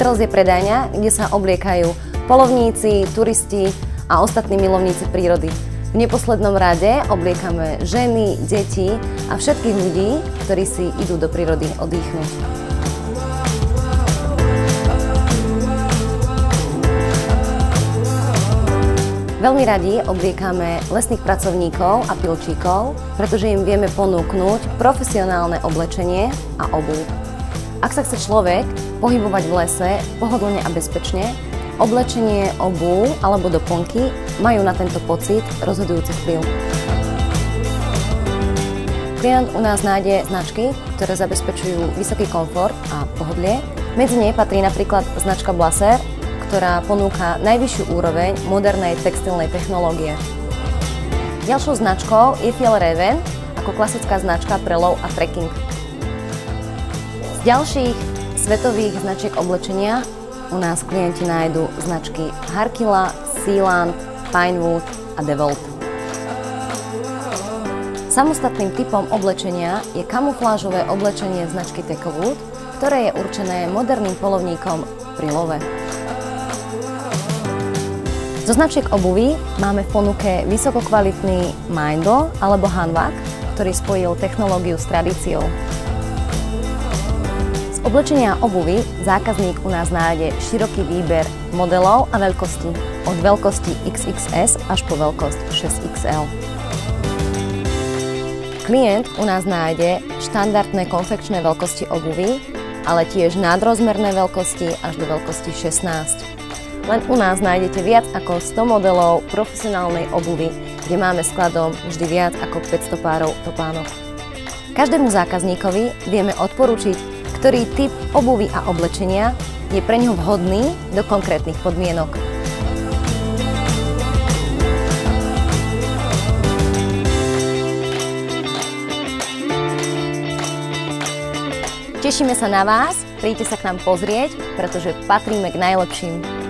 Centrals je predajňa, kde sa obliekajú poľovníci, turisti a ostatní milovníci prírody. V neposlednom rade obliekame ženy, deti a všetkých ľudí, ktorí si idú do prírody oddychnúť. Veľmi radi obliekame lesných pracovníkov a pilčíkov, pretože im vieme ponúknuť profesionálne oblečenie a obuv. Ak sa chce človek pohybovať v lese pohodlne a bezpečne, oblečenie, obuv alebo doplnky majú na tento pocit rozhodujúci vplyv. Klient u nás nájde značky, ktoré zabezpečujú vysoký komfort a pohodlie. Medzi ne patrí napríklad značka Blaser, ktorá ponúka najvyššiu úroveň modernej textilnej technológie. Ďalšou značkou je Fjällräven ako klasická značka pre lov a trekking. Z ďalších svetových značiek oblečenia u nás klienti nájdu značky Harkila, Sealand, Pinewood a DeWalt. Samostatným typom oblečenia je kamuflážové oblečenie značky Tecowood, ktoré je určené moderným poľovníkom pri love. Zo značiek obuvy máme v ponuke vysokokvalitný Mindel alebo Hanwag, ktorý spojil technológiu s tradíciou. Z oblečenia obuvy zákazník u nás nájde široký výber modelov a veľkostí, od veľkosti XXS až po veľkosť 6XL. Klient u nás nájde štandardné konfekčné veľkosti obuvy, ale tiež nadrozmerné veľkosti až do veľkosti 16. Len u nás nájdete viac ako 100 modelov profesionálnej obuvy, kde máme skladom vždy viac ako 500 párov topánok. Každému zákazníkovi vieme odporučiť, ktorý typ obuvy a oblečenia je pre ňoho vhodný do konkrétnych podmienok. Tešíme sa na vás, príďte sa k nám pozrieť, pretože patríme k najlepším.